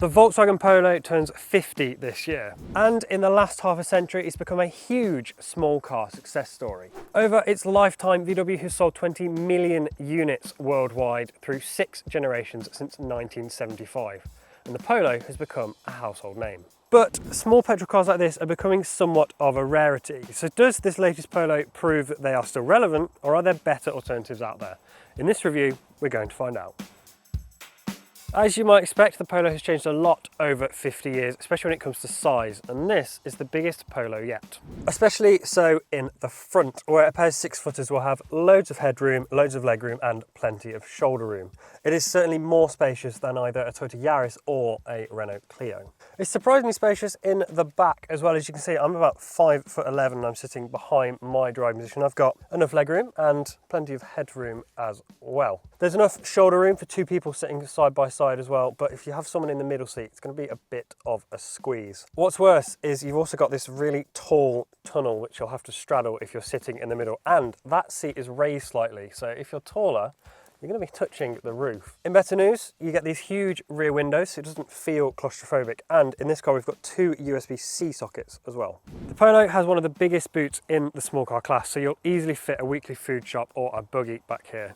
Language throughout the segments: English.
The Volkswagen Polo turns 50 this year, and in the last half a century it's become a huge small car success story. Over its lifetime, VW has sold 20 million units worldwide through 6 generations since 1975, and the Polo has become a household name. But small petrol cars like this are becoming somewhat of a rarity. So does this latest Polo prove that they are still relevant, or are there better alternatives out there? In this review, we're going to find out. As you might expect, the Polo has changed a lot over 50 years, especially when it comes to size, and this is the biggest Polo yet. Especially so in the front, where a pair of 6-footers will have loads of headroom, loads of legroom and plenty of shoulder room. It is certainly more spacious than either a Toyota Yaris or a Renault Clio. It's surprisingly spacious in the back as well. As you can see, I'm about 5'11" and I'm sitting behind my driving position. I've got enough legroom and plenty of headroom as well. There's enough shoulder room for 2 people sitting side by side as well, but if you have someone in the middle seat, it's going to be a bit of a squeeze. What's worse is you've also got this really tall tunnel which you'll have to straddle if you're sitting in the middle, and that seat is raised slightly, so if you're taller, you're going to be touching the roof. In better news, you get these huge rear windows, so it doesn't feel claustrophobic, and in this car we've got 2 USB-C sockets as well. The Polo has one of the biggest boots in the small car class, so you'll easily fit a weekly food shop or a buggy back here.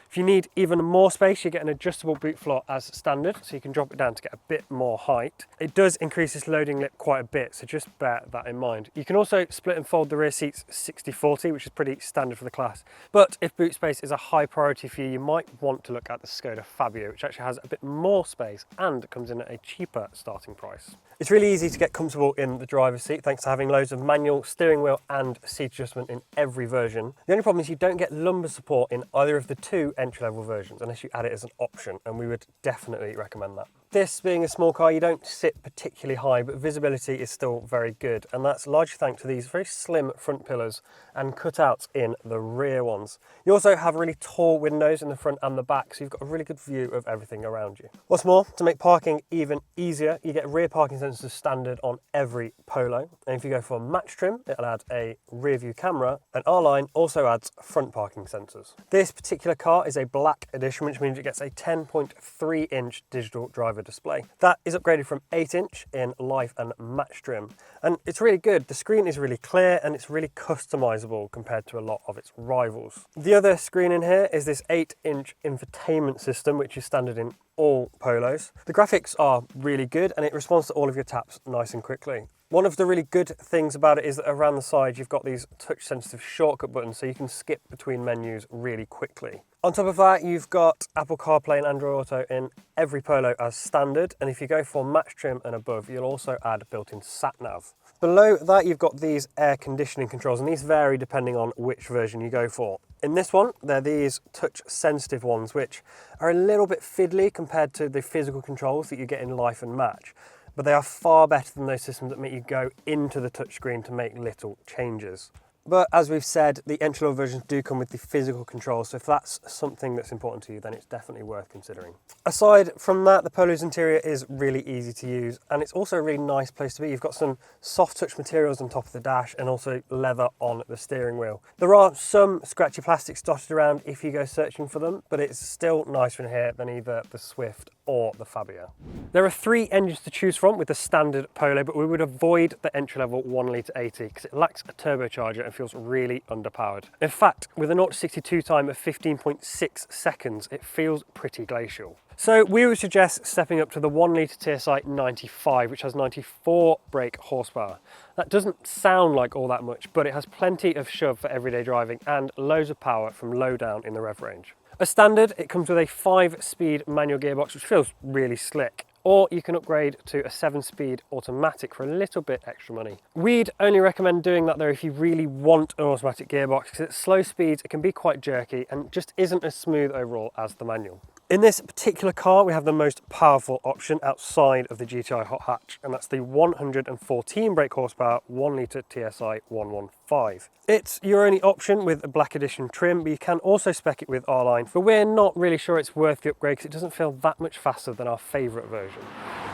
If you need even more space, you get an adjustable boot floor as standard, so you can drop it down to get a bit more height. It does increase this loading lip quite a bit, so just bear that in mind. You can also split and fold the rear seats 60-40, which is pretty standard for the class. But if boot space is a high priority for you, you might want to look at the Skoda Fabia, which actually has a bit more space and comes in at a cheaper starting price. It's really easy to get comfortable in the driver's seat thanks to having loads of manual steering wheel and seat adjustment in every version. The only problem is you don't get lumbar support in either of the 2 entry-level versions unless you add it as an option, and we would definitely recommend that. This being a small car, you don't sit particularly high, but visibility is still very good, and that's largely thanks to these very slim front pillars and cutouts in the rear ones. You also have really tall windows in the front and the back, so you've got a really good view of everything around you. What's more, to make parking even easier, you get rear parking sensors standard on every Polo, and if you go for match trim, it'll add a rear view camera, and R-Line also adds front parking sensors. This particular car is a black edition, which means it gets a 10.3-inch digital driver display. That is upgraded from 8-inch in life and match trim, and it's really good. The screen is really clear and it's really customizable compared to a lot of its rivals. The other screen in here is this 8-inch infotainment system, which is standard in all Polos. The graphics are really good and it responds to all of your taps nice and quickly. One of the really good things about it is that around the side you've got these touch sensitive shortcut buttons, so you can skip between menus really quickly. On top of that, you've got Apple CarPlay and Android Auto in every Polo as standard, and if you go for match trim and above, you'll also add built-in sat-nav. Below that, you've got these air conditioning controls, and these vary depending on which version you go for. In this one, they're these touch-sensitive ones, which are a little bit fiddly compared to the physical controls that you get in Life and Match, but they are far better than those systems that make you go into the touchscreen to make little changes. But as we've said, the entry-level versions do come with the physical controls, so if that's something that's important to you, then it's definitely worth considering. Aside from that, the Polo's interior is really easy to use, and it's also a really nice place to be. You've got some soft touch materials on top of the dash and also leather on the steering wheel. There are some scratchy plastics dotted around if you go searching for them, but it's still nicer in here than either the Swift or the Fabia. There are 3 engines to choose from with the standard Polo, but we would avoid the entry-level 1.8 80 because it lacks a turbocharger and feels really underpowered. In fact, with a 0-62 time of 15.6 seconds, it feels pretty glacial. So we would suggest stepping up to the 1 litre TSI 95, which has 94 brake horsepower. That doesn't sound like all that much, but it has plenty of shove for everyday driving and loads of power from low down in the rev range. As standard, it comes with a 5-speed manual gearbox, which feels really slick. Or you can upgrade to a 7-speed automatic for a little bit extra money. We'd only recommend doing that though if you really want an automatic gearbox, because at slow speeds it can be quite jerky and just isn't as smooth overall as the manual. In this particular car, we have the most powerful option outside of the GTI hot hatch, and that's the 114 brake horsepower 1 litre TSI 115. It's your only option with a black edition trim, but you can also spec it with R-Line, but we're not really sure it's worth the upgrade because it doesn't feel that much faster than our favourite version.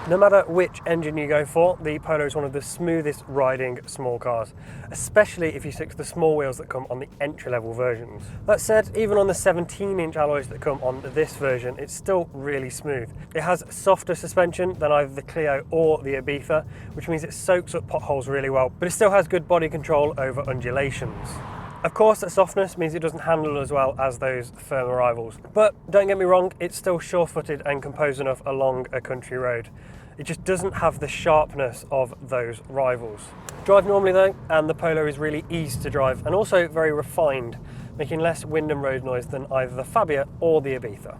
No matter which engine you go for, the Polo is one of the smoothest riding small cars, especially if you stick to the small wheels that come on the entry-level versions. That said, even on the 17-inch alloys that come on this version, it's still really smooth. It has softer suspension than either the Clio or the Ibiza, which means it soaks up potholes really well, but it still has good body control over undulations. Of course, that softness means it doesn't handle as well as those firmer rivals. But don't get me wrong, it's still sure-footed and composed enough along a country road. It just doesn't have the sharpness of those rivals. Drive normally though, and the Polo is really easy to drive and also very refined, making less wind and road noise than either the Fabia or the Ibiza.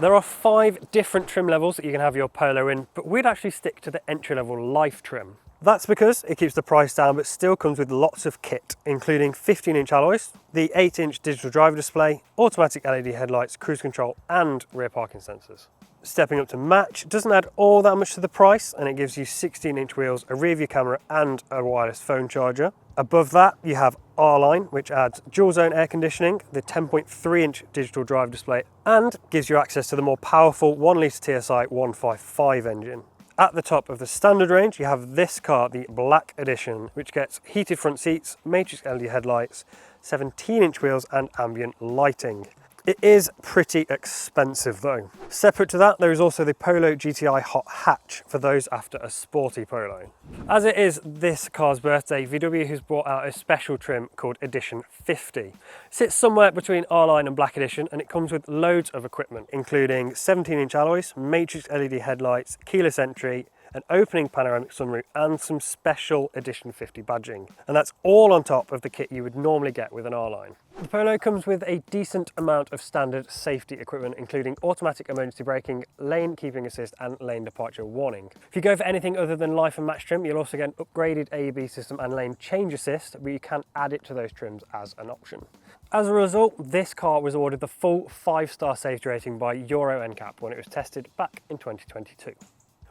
There are 5 different trim levels that you can have your Polo in, but we'd actually stick to the entry-level Life trim. That's because it keeps the price down but still comes with lots of kit, including 15-inch alloys, the 8-inch digital driver display, automatic LED headlights, cruise control and rear parking sensors. Stepping up to match doesn't add all that much to the price, and it gives you 16-inch wheels, a rear view camera and a wireless phone charger. Above that you have R-Line, which adds dual zone air conditioning, the 10.3-inch digital driver display and gives you access to the more powerful 1 litre TSI 155 engine. At the top of the standard range, you have this car, the Black Edition, which gets heated front seats, matrix LED headlights, 17-inch wheels and ambient lighting. It is pretty expensive though. Separate to that, there is also the Polo GTI Hot Hatch for those after a sporty Polo. As it is this car's birthday, VW has brought out a special trim called Edition 50. It sits somewhere between R-Line and Black Edition, and it comes with loads of equipment, including 17-inch alloys, matrix LED headlights, keyless entry, an opening panoramic sunroof and some special Edition 50 badging. And that's all on top of the kit you would normally get with an R-Line. The Polo comes with a decent amount of standard safety equipment, including automatic emergency braking, lane keeping assist and lane departure warning. If you go for anything other than Life and Match trim, you'll also get an upgraded AEB system and lane change assist, but you can add it to those trims as an option. As a result, this car was awarded the full 5-star safety rating by Euro NCAP when it was tested back in 2022.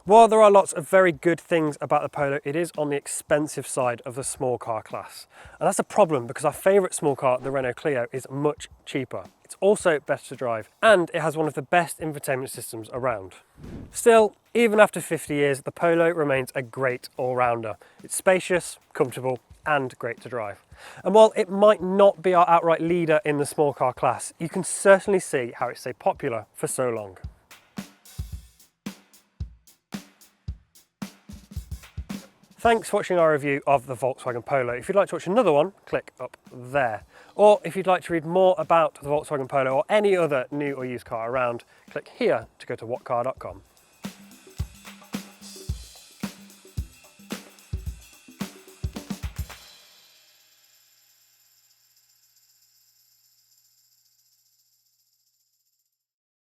While there are lots of very good things about the Polo, it is on the expensive side of the small car class. And that's a problem because our favourite small car, the Renault Clio, is much cheaper. It's also better to drive and it has one of the best infotainment systems around. Still, even after 50 years, the Polo remains a great all-rounder. It's spacious, comfortable and great to drive. And while it might not be our outright leader in the small car class, you can certainly see how it stayed popular for so long. Thanks for watching our review of the Volkswagen Polo. If you'd like to watch another one, click up there. Or if you'd like to read more about the Volkswagen Polo or any other new or used car around, click here to go to whatcar.com.